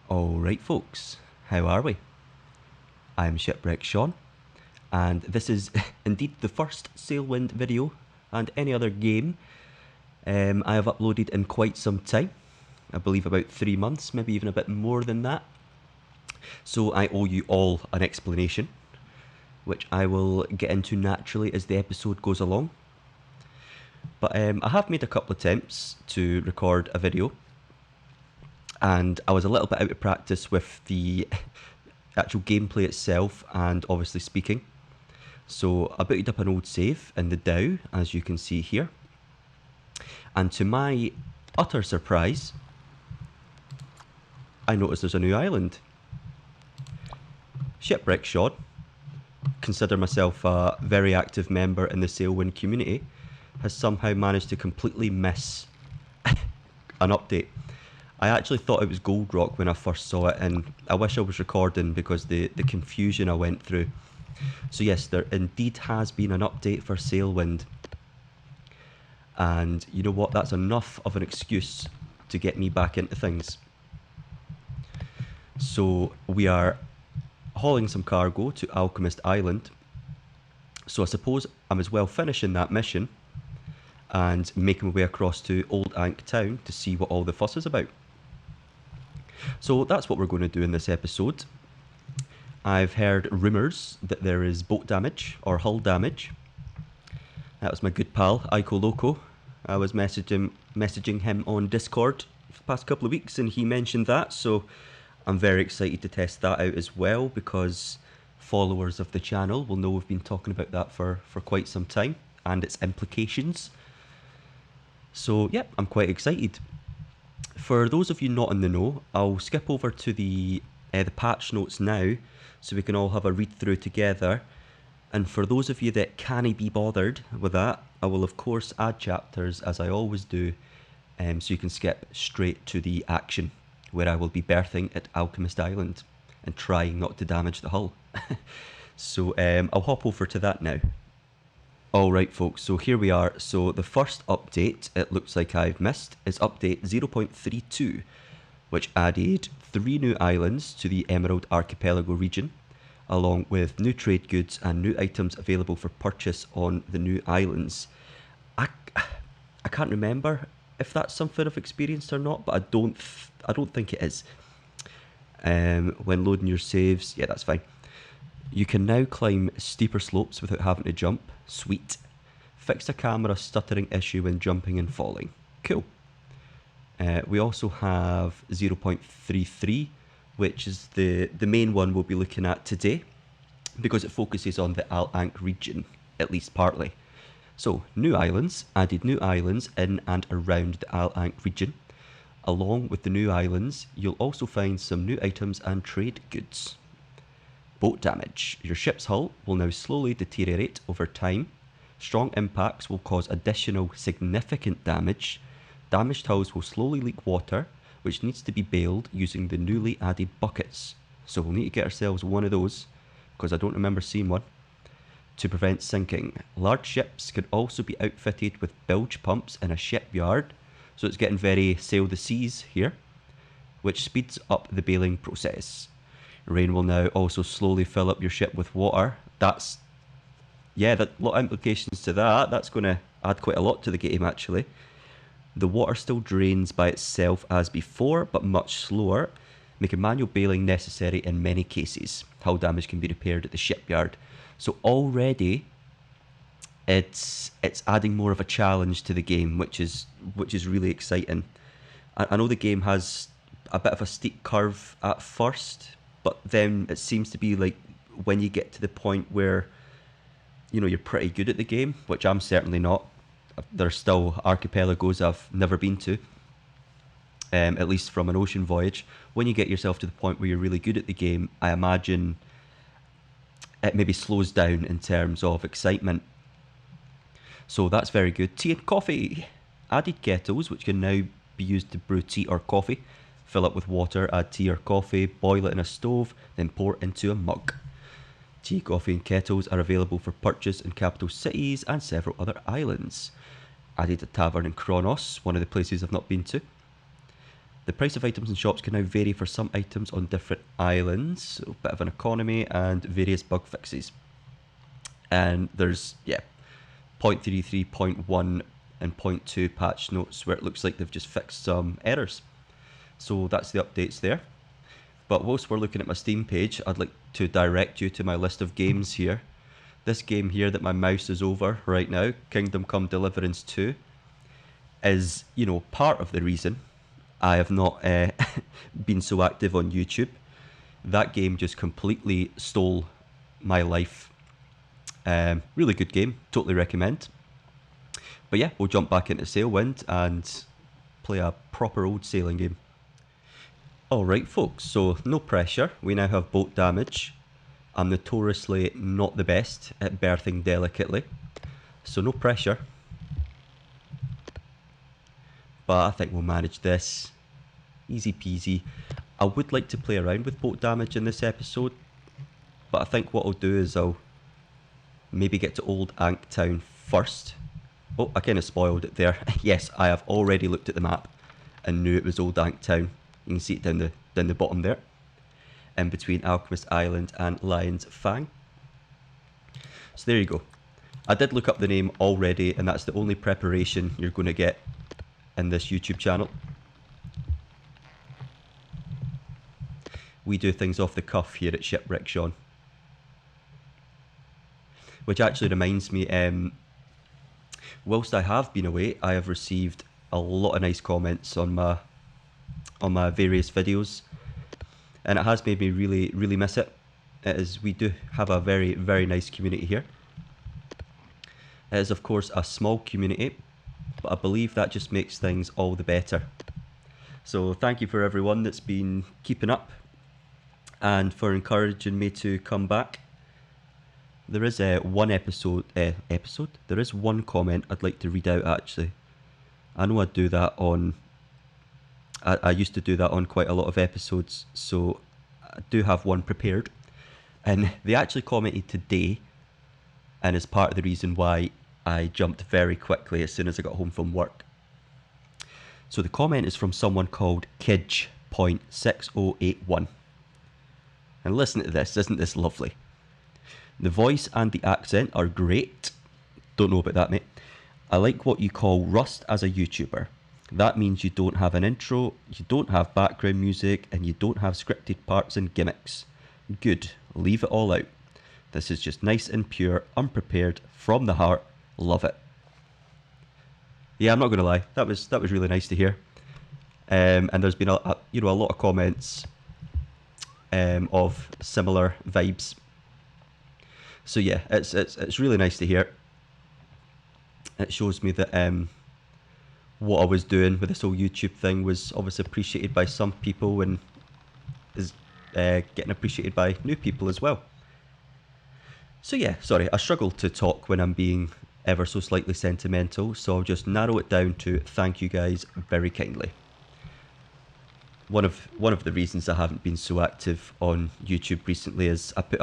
Alright folks, how are we? I'm Shipwreck Sean, and this is indeed the first Sailwind video and any other game I have uploaded in quite some time. I believe about 3 months, maybe even a bit more than that. So I owe you all an explanation, which I will get into naturally as the episode goes along. But I have made a couple attempts to record a video, and I was a little bit out of practice with the actual gameplay itself and obviously speaking. So I booted up an old save in the DAO, as you can see here. And to my utter surprise, I noticed there's a new island. Shipwreck Sean, consider myself a very active member in the Sailwind community, has somehow managed to completely miss an update. I actually thought it was Gold Rock when I first saw it, and I wish I was recording because the confusion I went through. So yes, there indeed has been an update for Sailwind. And you know what, that's enough of an excuse to get me back into things. So we are hauling some cargo to Alchemist Island. So I suppose I'm as well finishing that mission and making my way across to Old Ankh Town to see what all the fuss is about. So that's what we're going to do in this episode. I've heard rumours that there is boat damage or hull damage. That was my good pal, Ico Loco. I was messaging him on Discord for the past couple of weeks and he mentioned that, so I'm very excited to test that out as well, because followers of the channel will know we've been talking about that for quite some time and its implications. So yeah, I'm quite excited. For those of you not in the know, I'll skip over to the patch notes now so we can all have a read through together. And for those of you that can't be bothered with that, I will of course add chapters as I always do, so you can skip straight to the action where I will be berthing at Alchemist Island and trying not to damage the hull. So I'll hop over to that now. Alright folks, so here we are. So the first update it looks like I've missed is update 0.32, which added 3 new islands to the Emerald Archipelago region, along with new trade goods and new items available for purchase on the new islands. I can't remember if that's something I've experienced or not, but I don't think it is. When loading your saves, yeah, that's fine. You can now climb steeper slopes without having to jump. Sweet. Fixed a camera stuttering issue when jumping and falling. Cool. We also have 0.33, which is the main one we'll be looking at today, because it focuses on the Ankh region, at least partly. So, new islands, added new islands in and around the Ankh region. Along with the new islands, you'll also find some new items and trade goods. Boat damage. Your ship's hull will now slowly deteriorate over time. Strong impacts will cause additional significant damage. Damaged hulls will slowly leak water, which needs to be bailed using the newly added buckets. So we'll need to get ourselves one of those, because I don't remember seeing one, to prevent sinking. Large ships could also be outfitted with bilge pumps in a shipyard, so it's getting very sail the seas here, which speeds up the bailing process. Rain will now also slowly fill up your ship with water. That's, yeah, a lot of implications to that. That's going to add quite a lot to the game actually. The water still drains by itself as before, but much slower, making manual bailing necessary in many cases. Hull damage can be repaired at the shipyard. So already it's adding more of a challenge to the game, which is really exciting. I know the game has a bit of a steep curve at first, but then it seems to be like when you get to the point where, you know, you're pretty good at the game, which I'm certainly not. There's still archipelagos I've never been to, at least from an ocean voyage. When you get yourself to the point where you're really good at the game, I imagine it maybe slows down in terms of excitement. So that's very good. Tea and coffee. Added kettles, which can now be used to brew tea or coffee. Fill up with water, add tea or coffee, boil it in a stove, then pour into a mug. Tea, coffee and kettles are available for purchase in capital cities and several other islands. Added a tavern in Kronos, one of the places I've not been to. The price of items in shops can now vary for some items on different islands. So a bit of an economy and various bug fixes. And there's, yeah, 0.33, 0.1 and 0.2 patch notes where it looks like they've just fixed some errors. So that's the updates there. But whilst we're looking at my Steam page, I'd like to direct you to my list of games here. This game here that my mouse is over right now, Kingdom Come Deliverance 2, is, you know, part of the reason I have not been so active on YouTube. That game just completely stole my life. Really good game, totally recommend. But yeah, we'll jump back into Sailwind and play a proper old sailing game. Alright folks, so no pressure, we now have boat damage. I'm notoriously not the best at berthing delicately, so no pressure. But I think we'll manage this. Easy peasy. I would like to play around with boat damage in this episode, but I think what I'll do is I'll maybe get to Old Ankh Town first. Oh, I kind of spoiled it there. Yes, I have already looked at the map and knew it was Old Ankh Town. You can see it down the bottom there, in between Alchemist Island and Lion's Fang. So there you go. I did look up the name already, and that's the only preparation you're going to get in this YouTube channel. We do things off the cuff here at Shipwreck Sean. Which actually reminds me, whilst I have been away, I have received a lot of nice comments on my various videos, and it has made me really miss it. We do have a very nice community here. It is of course a small community, but I believe that just makes things all the better. So thank you for everyone that's been keeping up and for encouraging me to come back. There is one there is one comment I'd like to read out actually. I know I do that on I used to do that on quite a lot of episodes, so I do have one prepared. And they actually commented today, and is part of the reason why I jumped very quickly as soon as I got home from work. So the comment is from someone called Kidge.6081. And listen to this, isn't this lovely? The voice and the accent are great. Don't know about that, mate. I like what you call rust as a YouTuber. That means you don't have an intro, you don't have background music, and you don't have scripted parts and gimmicks. Good, leave it all out. This is just nice and pure, unprepared, from the heart. Love it. Yeah, I'm not going to lie, that was really nice to hear. And there's been a lot of comments of similar vibes. So yeah, it's really nice to hear. It shows me that what I was doing with this whole YouTube thing was obviously appreciated by some people and is getting appreciated by new people as well. So yeah, sorry, I struggle to talk when I'm being ever so slightly sentimental, so I'll just narrow it down to thank you guys very kindly. One of the reasons I haven't been so active on YouTube recently is I put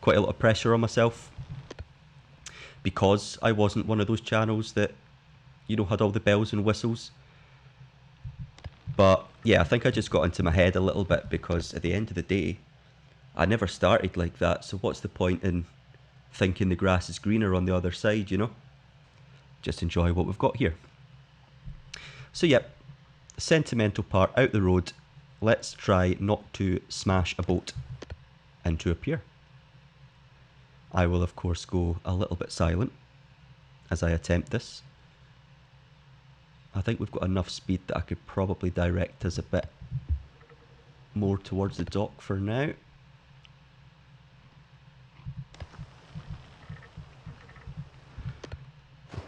quite a lot of pressure on myself, because I wasn't one of those channels that, you know, had all the bells and whistles. But yeah, I think I just got into my head a little bit, because at the end of the day, I never started like that, so what's the point in thinking the grass is greener on the other side, you know? Just enjoy what we've got here. So yep, sentimental part out the road. Let's try not to smash a boat into a pier. I will of course go a little bit silent as I attempt this. I think we've got enough speed that I could probably direct us a bit more towards the dock for now.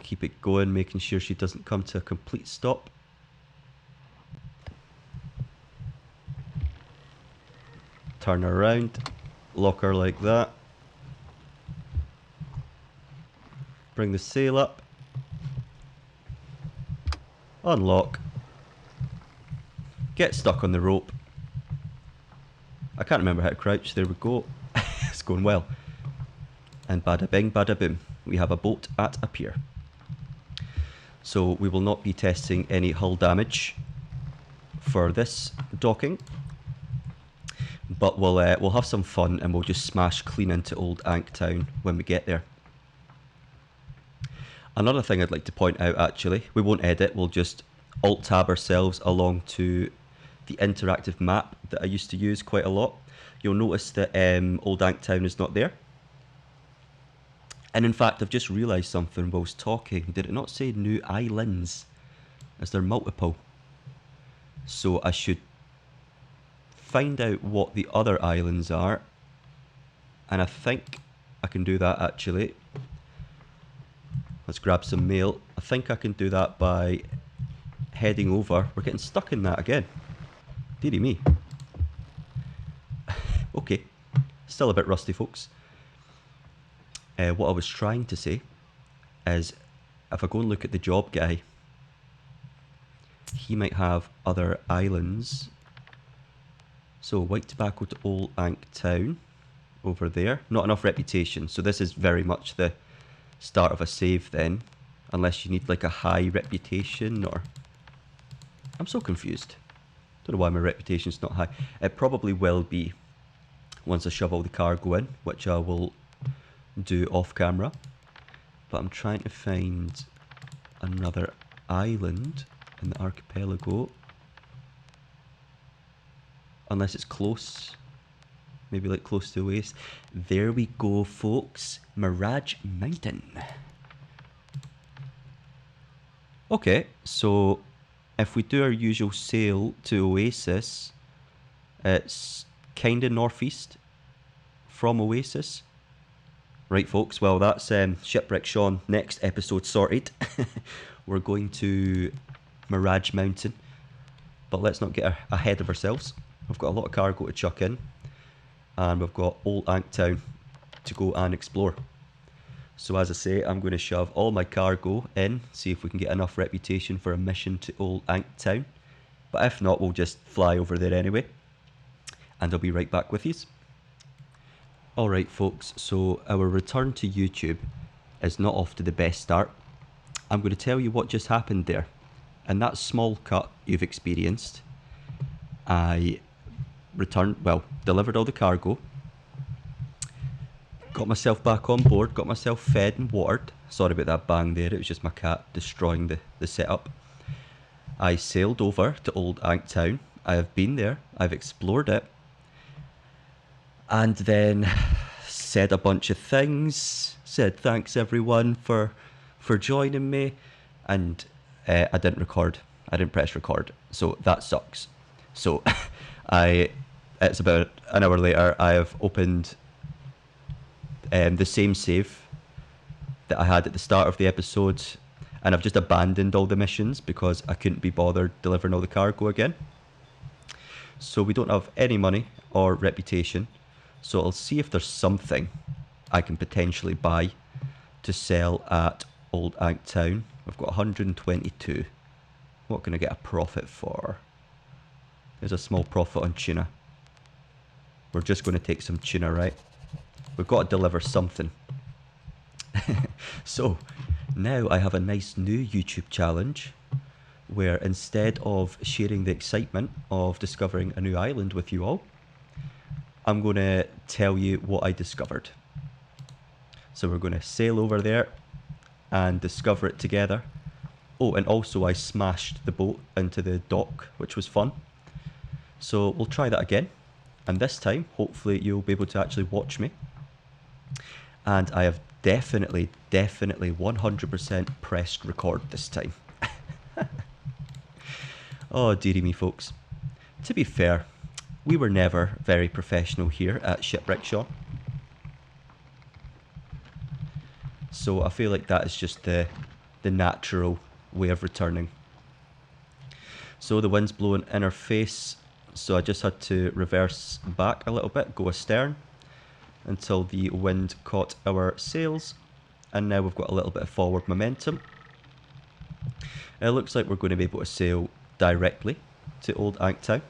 Keep it going, making sure she doesn't come to a complete stop. Turn her around, lock her like that. Bring the sail up. Unlock. Get stuck on the rope. I can't remember how to crouch, there we go. It's going well. And bada bing, bada boom. We have a boat at a pier. So we will not be testing any hull damage for this docking, but we'll have some fun and we'll just smash clean into old Ankh Town when we get there. Another thing I'd like to point out, actually, we won't edit, we'll just alt-tab ourselves along to the interactive map that I used to use quite a lot. You'll notice that old Ankh Town is not there. And in fact, I've just realised something whilst talking. Did it not say new islands? Is there multiple? So I should find out what the other islands are. And I think I can do that actually. Let's grab some mail. I think I can do that by heading over. We're getting stuck in that again. Dearie me. Okay. Still a bit rusty, folks. What I was trying to say is, if I go and look at the job guy, he might have other islands. So white tobacco to old Ankh Town over there. Not enough reputation. So this is very much the start of a save then, unless you need like a high reputation, or I'm so confused. Don't know why my reputation's not high. It probably will be once I shove all the cargo in, which I will do off camera, but I'm trying to find another island in the archipelago, unless it's close, maybe like close to Oasis. There we go, folks. Mirage Mountain. Okay, so if we do our usual sail to Oasis, it's kinda northeast from Oasis. Right, folks, well, that's Shipwreck Sean next episode sorted. We're going to Mirage Mountain, but let's not get ahead of ourselves. We've got a lot of cargo to chuck in, and we've got old Ankh Town to go and explore. So as I say, I'm going to shove all my cargo in, see if we can get enough reputation for a mission to old Ankh Town. But if not, we'll just fly over there anyway, and I'll be right back with you. Alright folks, so our return to YouTube is not off to the best start. I'm going to tell you what just happened there. In that small cut you've experienced, I delivered all the cargo, got myself back on board, got myself fed and watered. Sorry about that bang there, it was just my cat destroying the setup. I sailed over to old Ankh Town. I have been there, I've explored it, and then said a bunch of things, said thanks everyone for joining me, and I didn't press record, so that sucks. So it's about an hour later, I have opened the same save that I had at the start of the episode, and I've just abandoned all the missions because I couldn't be bothered delivering all the cargo again. So we don't have any money or reputation, so I'll see if there's something I can potentially buy to sell at old Ankh Town. We've got 122. What can I get a profit for? There's a small profit on tuna. We're just going to take some tuna, right? We've got to deliver something. So now I have a nice new YouTube challenge where instead of sharing the excitement of discovering a new island with you all, I'm going to tell you what I discovered. So we're going to sail over there and discover it together. Oh, and also I smashed the boat into the dock, which was fun. So we'll try that again. And this time, hopefully you'll be able to actually watch me. And I have definitely 100% pressed record this time. Oh, dearie me, folks. To be fair, we were never very professional here at Shipwreck Sean. So I feel like that is just the natural way of returning. So the wind's blowing in our face, so I just had to reverse back a little bit, go astern, until the wind caught our sails, and now we've got a little bit of forward momentum. It looks like we're going to be able to sail directly to old Ankh Town.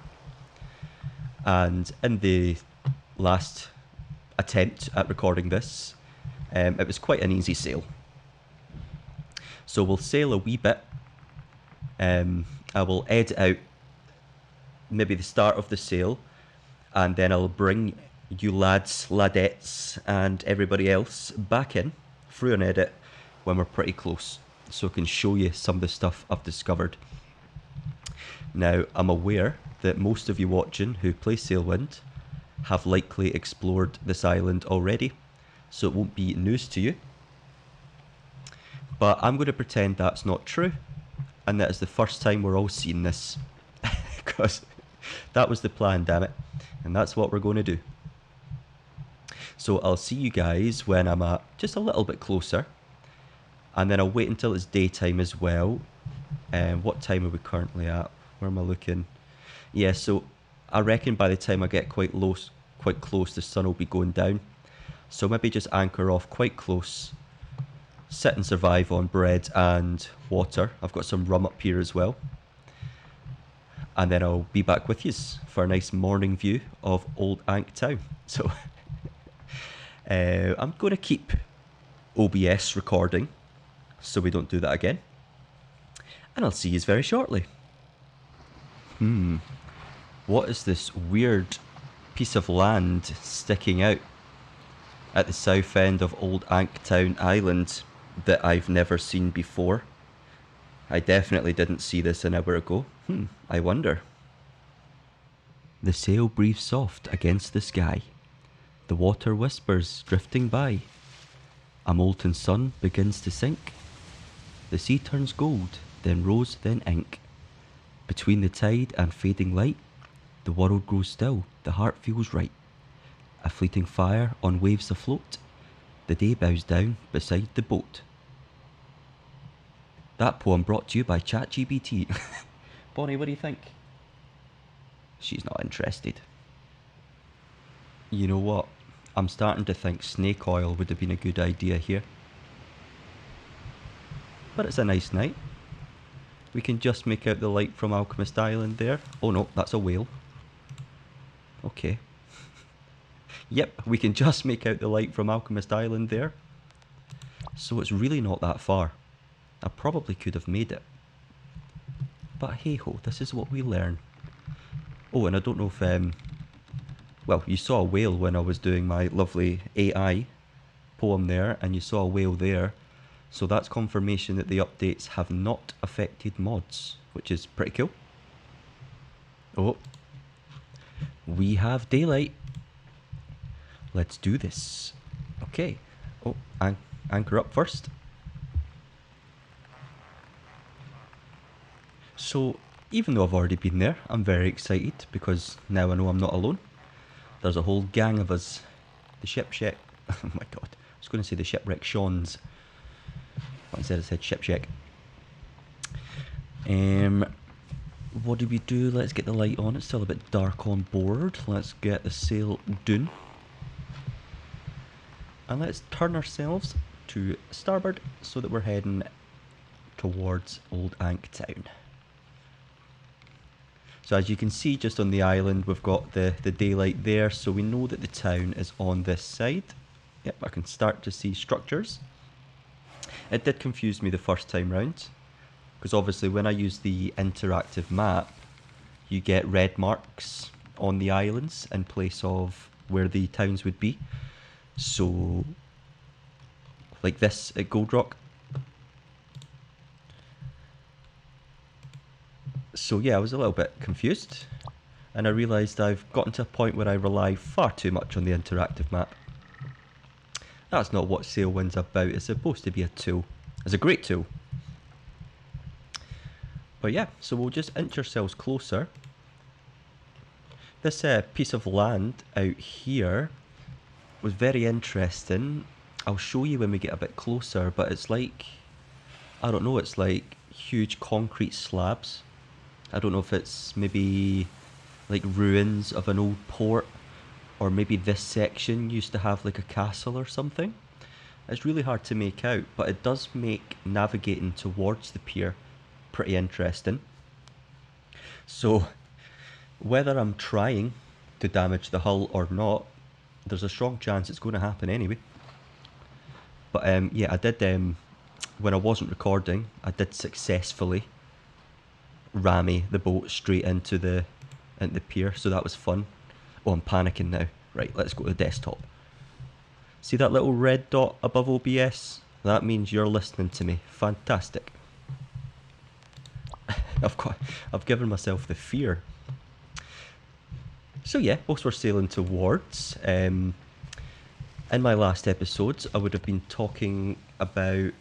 And in the last attempt at recording this, it was quite an easy sail. So we'll sail a wee bit. I will edit out maybe the start of the sail, and then I'll bring you lads, ladettes, and everybody else back in through an edit when we're pretty close, so I can show you some of the stuff I've discovered. Now, I'm aware that most of you watching who play Sailwind have likely explored this island already, so it won't be news to you. But I'm going to pretend that's not true, and that is the first time we're all seeing this. Because that was the plan, damn it. And that's what we're going to do. So I'll see you guys when I'm at just a little bit closer. And then I'll wait until it's daytime as well. What time are we currently at? Where am I looking? Yeah, so I reckon by the time I get quite close, the sun will be going down. So maybe just anchor off quite close. Sit and survive on bread and water. I've got some rum up here as well. And then I'll be back with you for a nice morning view of old Ankh Town. So I'm going to keep OBS recording so we don't do that again. And I'll see you very shortly. What is this weird piece of land sticking out at the south end of old Ankh Town Island that I've never seen before? I definitely didn't see this an hour ago. I wonder. The sail breathes soft against the sky. The water whispers drifting by. A molten sun begins to sink. The sea turns gold, then rose, then ink. Between the tide and fading light, the world grows still, the heart feels right. A fleeting fire on waves afloat. The day bows down beside the boat. That poem brought to you by ChatGPT. Bonnie, what do you think? She's not interested. You know what? I'm starting to think snake oil would have been a good idea here. But it's a nice night. We can just make out the light from Alchemist Island there. Oh no, that's a whale. Okay. Yep, we can just make out the light from Alchemist Island there. So it's really not that far. I probably could have made it. But hey ho, this is what we learn. Oh, and I don't know if, well, you saw a whale when I was doing my lovely AI poem there, and you saw a whale there. So that's confirmation that the updates have not affected mods, which is pretty cool. Oh, we have daylight. Let's do this. Okay. Oh, anchor up first. So, even though I've already been there, I'm very excited because now I know I'm not alone. There's a whole gang of us. The shipwreck. Oh my god. I was going to say the shipwreck Sean's. But instead I said shipwreck. What do we do? Let's get the light on. It's still a bit dark on board. Let's get the sail done. And let's turn ourselves to starboard so that we're heading towards old Ankh Town. So as you can see, just on the island, we've got the daylight there, so we know that the town is on this side. Yep, I can start to see structures. It did confuse me the first time round, because obviously when I use the interactive map, you get red marks on the islands in place of where the towns would be. So, like this at Gold Rock. So yeah, I was a little bit confused, and I realised I've gotten to a point where I rely far too much on the interactive map. That's not what Sailwind's about. It's supposed to be a tool. It's a great tool. But yeah, so we'll just inch ourselves closer. This piece of land out here was very interesting. I'll show you when we get a bit closer, but it's like, I don't know, it's like huge concrete slabs. I don't know if it's maybe like ruins of an old port, or maybe this section used to have like a castle or something. It's really hard to make out, but it does make navigating towards the pier pretty interesting. So whether I'm trying to damage the hull or not, there's a strong chance it's going to happen anyway. But yeah, I did, when I wasn't recording, I did successfully rammy the boat straight into the into the pier, so that was fun. Oh, I'm panicking now. Right, let's go to the desktop. See that little red dot above OBS? That means you're listening to me. Fantastic. I've given myself the fear. So yeah, whilst we're sailing towards, in my last episodes, I would have been talking about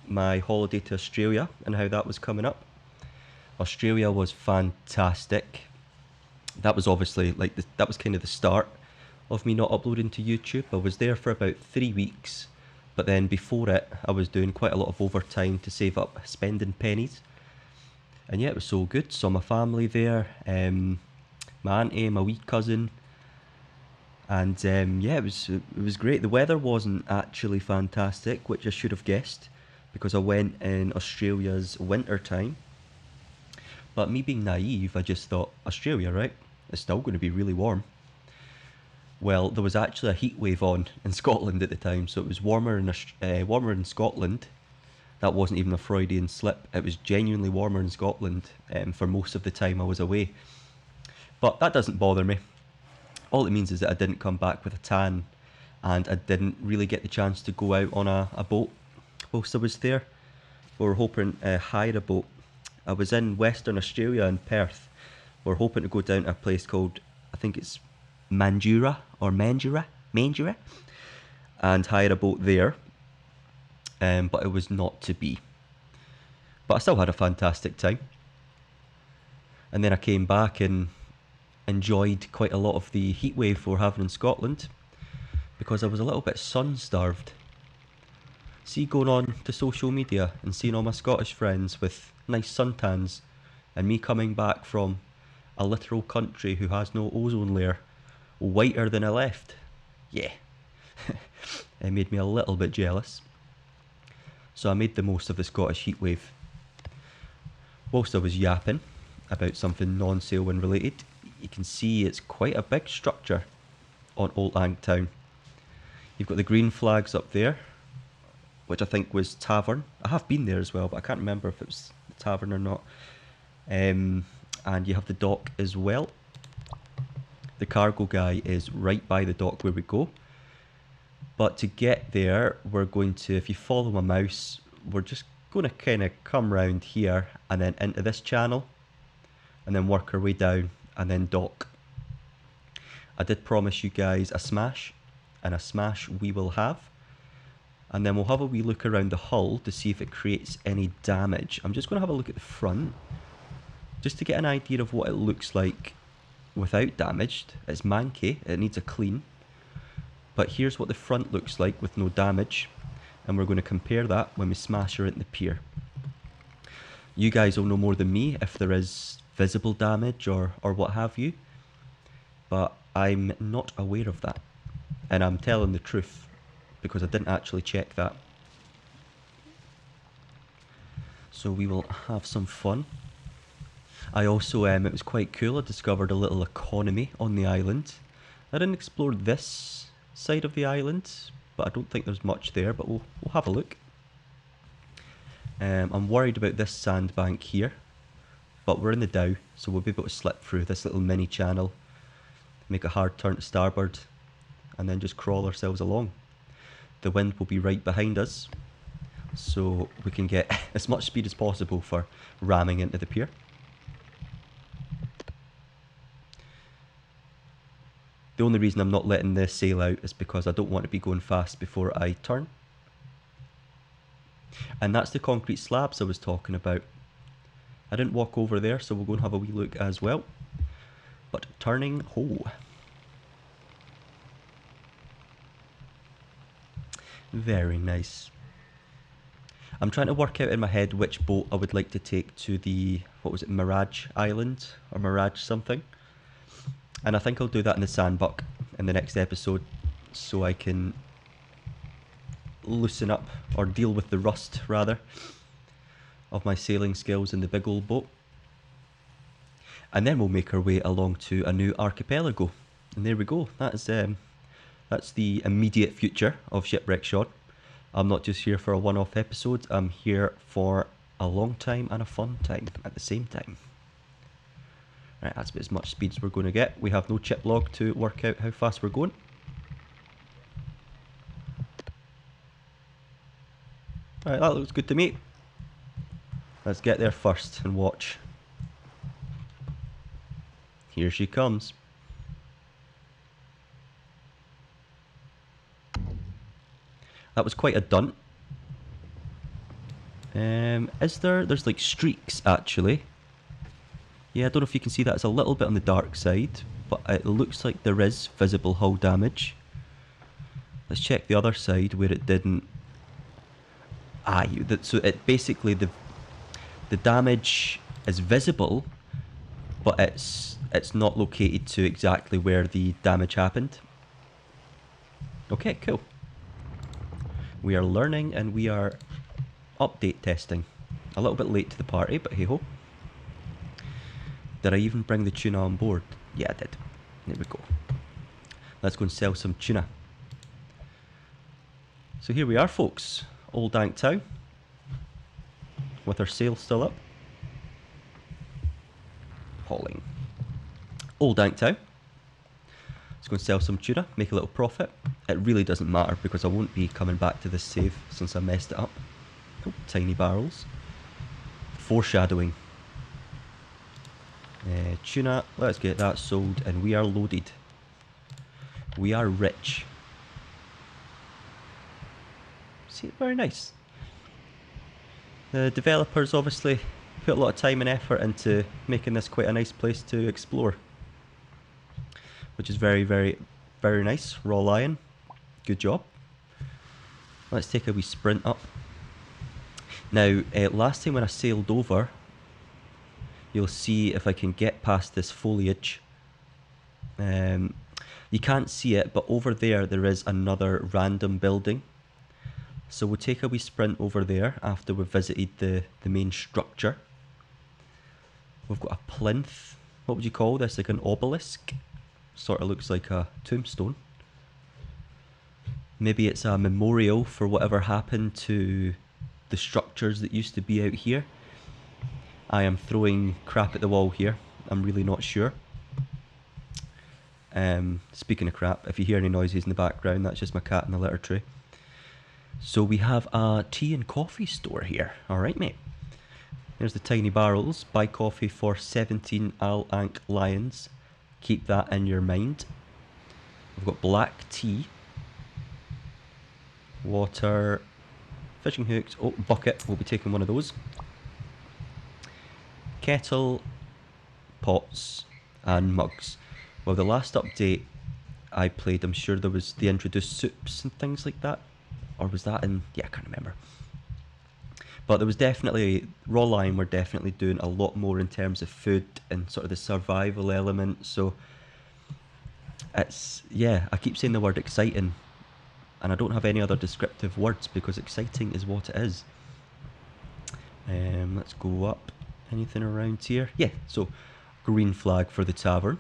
my holiday to Australia and how that was coming up. Australia was fantastic. That was obviously that was kind of the start of me not uploading to YouTube. I was there for about 3 weeks, but then before it, I was doing quite a lot of overtime to save up spending pennies. And yeah, it was so good. Saw my family there, my auntie, my wee cousin, and yeah, it was great. The weather wasn't actually fantastic, which I should have guessed, because I went in Australia's winter time. But me being naive, I just thought, Australia, right? It's still going to be really warm. Well, there was actually a heat wave on in Scotland at the time, so it was warmer in Scotland. That wasn't even a Freudian slip. It was genuinely warmer in Scotland for most of the time I was away. But that doesn't bother me. All it means is that I didn't come back with a tan, and I didn't really get the chance to go out on a boat whilst I was there. We were hoping to hire a boat. I was in Western Australia in Perth. We were hoping to go down to a place called, I think it's Mandurah or Mandurah, and hire a boat there. But it was not to be. But I still had a fantastic time. And then I came back and enjoyed quite a lot of the heat wave we were having in Scotland, because I was a little bit sun-starved. See, going on to social media and seeing all my Scottish friends with nice suntans, and me coming back from a literal country who has no ozone layer, whiter than I left. Yeah, it made me a little bit jealous. So I made the most of the Scottish heatwave. Whilst I was yapping about something non-Sailwind related, you can see it's quite a big structure on Old Ankh Town. You've got the green flags up there, which I think was Tavern. I have been there as well, but I can't remember if it was the Tavern or not. And you have the dock as well. The cargo guy is right by the dock where we go. But to get there, we're going to, if you follow my mouse, we're just going to kind of come round here and then into this channel, and then work our way down and then dock. I did promise you guys a smash, and a smash we will have. And then we'll have a wee look around the hull to see if it creates any damage. I'm just going to have a look at the front, just to get an idea of what it looks like without damaged. It's manky, it needs a clean. But here's what the front looks like with no damage, and we're going to compare that when we smash her into the pier. You guys will know more than me if there is visible damage or what have you, but I'm not aware of that, and I'm telling the truth because I didn't actually check that. So we will have some fun. I also, it was quite cool, I discovered a little economy on the island. I didn't explore this side of the island, but I don't think there's much there, but we'll have a look. I'm worried about this sandbank here, but we're in the Dow, so we'll be able to slip through this little mini channel, make a hard turn to starboard, and then just crawl ourselves along. The wind will be right behind us, so we can get as much speed as possible for ramming into the pier. The only reason I'm not letting this sail out is because I don't want to be going fast before I turn. And that's the concrete slabs I was talking about. I didn't walk over there, so we'll go and have a wee look as well. But turning ho. Very nice. I'm trying to work out in my head which boat I would like to take to the, what was it, Mirage Island? Or Mirage something? And I think I'll do that in the sandbuck in the next episode, so I can loosen up, or deal with the rust rather, of my sailing skills in the big old boat. And then we'll make our way along to a new archipelago. And there we go. That's the immediate future of Shipwreck Sean. I'm not just here for a one-off episode, I'm here for a long time and a fun time at the same time. Right, that's about as much speed as we're going to get. We have no chip log to work out how fast we're going. Right, that looks good to me. Let's get there first and watch. Here she comes. That was quite a dunt. There's like streaks actually. Yeah, I don't know if you can see that. It's a little bit on the dark side, but it looks like there is visible hull damage. Let's check the other side where it didn't. So it basically the damage is visible, but it's not located to exactly where the damage happened. Okay, cool. We are learning and we are update testing. A little bit late to the party, but hey ho. Did I even bring the tuna on board? Yeah, I did. There we go. Let's go and sell some tuna. So here we are, folks. Old Ankh Town. With our sail still up. Hauling. Old Ankh Town. Let's go and sell some tuna, make a little profit. It really doesn't matter because I won't be coming back to this save since I messed it up. Oh, tiny barrels. Foreshadowing. Tuna, let's get that sold and we are loaded. We are rich. See, very nice. The developers obviously put a lot of time and effort into making this quite a nice place to explore. Which is very, very, very nice. Raw lion. Good job. Let's take a wee sprint up. Now, last time when I sailed over, you'll see if I can get past this foliage. You can't see it, but over there is another random building. So we'll take a wee sprint over there after we've visited the main structure. We've got a plinth. What would you call this? Like an obelisk? Sort of looks like a tombstone. Maybe it's a memorial for whatever happened to the structures that used to be out here. I am throwing crap at the wall here. I'm really not sure. Speaking of crap, if you hear any noises in the background, that's just my cat in the litter tray. So we have a tea and coffee store here. Alright, mate. Here's the tiny barrels. Buy coffee for 17 Ankh lions. Keep that in your mind. We've got black tea. Water. Fishing hooks. Oh, bucket. We'll be taking one of those. Kettle. Pots. And mugs. Well, the last update I played, I'm sure they introduced soups and things like that. Or was that in... yeah, I can't remember. But there was definitely... Raw Lion were definitely doing a lot more in terms of food and sort of the survival element. So it's... yeah, I keep saying the word exciting. And I don't have any other descriptive words because exciting is what it is. Let's go up. Anything around here? Yeah, so green flag for the tavern.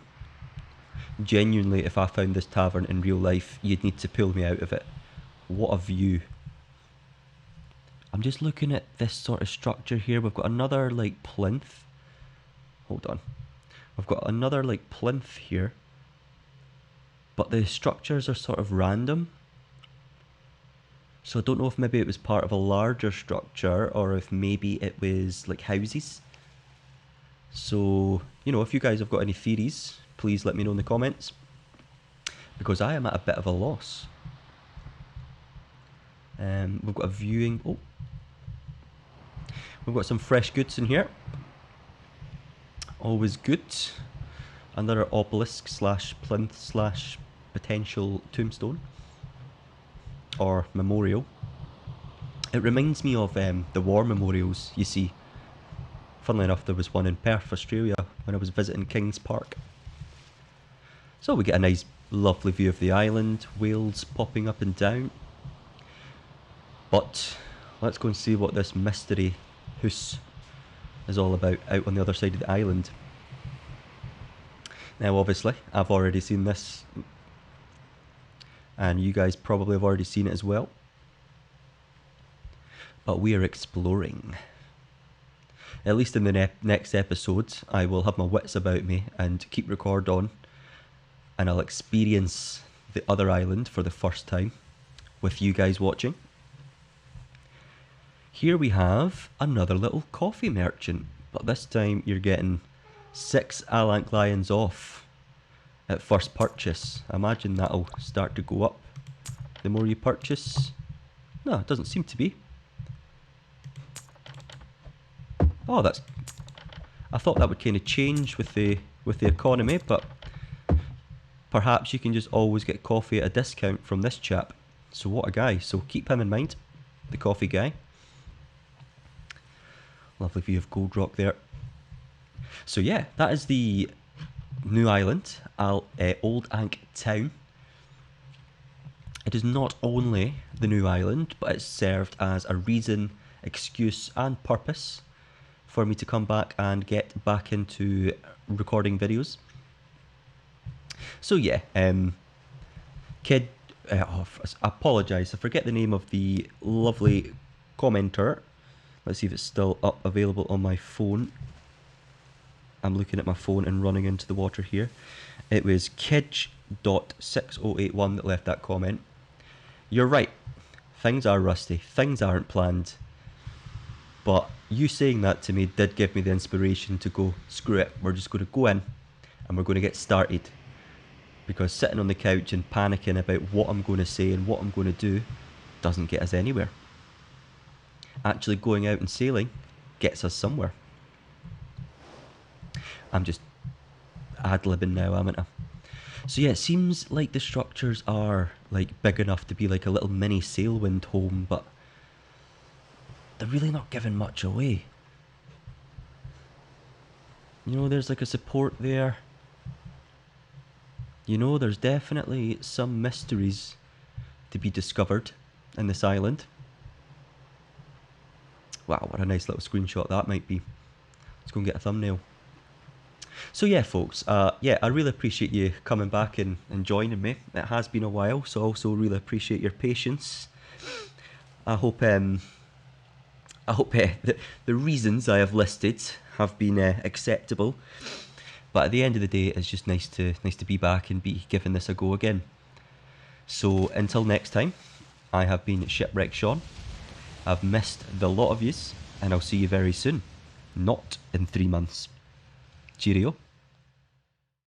Genuinely, if I found this tavern in real life, you'd need to pull me out of it. What a view. I'm just looking at this sort of structure here. We've got another like plinth. Hold on. We've got another like plinth here. But the structures are sort of random. So I don't know if maybe it was part of a larger structure or if maybe it was like houses. So, you know, if you guys have got any theories, please let me know in the comments. Because I am at a bit of a loss. We've got a viewing. Oh, we've got some fresh goods in here. Always good. Another obelisk slash plinth slash potential tombstone or memorial. It reminds me of the war memorials. You see, funnily enough, there was one in Perth, Australia, when I was visiting Kings Park. So we get a nice, lovely view of the island. Whales popping up and down. But let's go and see what this mystery house is all about out on the other side of the island. Now obviously I've already seen this and you guys probably have already seen it as well. But we are exploring. At least in the next episode, I will have my wits about me and keep record on, and I'll experience the other island for the first time with you guys watching. Here we have another little coffee merchant, but this time you're getting 6 Alank Lions off at first purchase. I imagine that'll start to go up the more you purchase. No, it doesn't seem to be. Oh, that's... I thought that would kind of change with the economy, but perhaps you can just always get coffee at a discount from this chap. So what a guy. So keep him in mind, the coffee guy. Lovely view of Gold Rock there. So yeah, that is the new island, Old Ankh Town. It is not only the new island, but it's served as a reason, excuse and purpose for me to come back and get back into recording videos. So yeah, I apologise, I forget the name of the lovely commenter. Let's see if it's still up, available on my phone. I'm looking at my phone and running into the water here. It was Kidge.6081 that left that comment. You're right, things are rusty, things aren't planned. But you saying that to me did give me the inspiration to go, screw it, we're just going to go in and we're going to get started. Because sitting on the couch and panicking about what I'm going to say and what I'm going to do doesn't get us anywhere. Actually going out and sailing gets us somewhere. I'm just ad-libbing now, haven't I? So yeah, it seems like the structures are like big enough to be like a little mini Sailwind home, but they're really not giving much away. You know, there's like a support there. You know, there's definitely some mysteries to be discovered in this island. Wow, what a nice little screenshot that might be. Let's go and get a thumbnail. So yeah, folks, yeah, I really appreciate you coming back and joining me. It has been a while, so I also really appreciate your patience. I hope the reasons I have listed have been acceptable. But at the end of the day, it's just nice to be back and be giving this a go again. So until next time, I have been Shipwreck Sean. I've missed the lot of yous, and I'll see you very soon. Not in 3 months. Cheerio.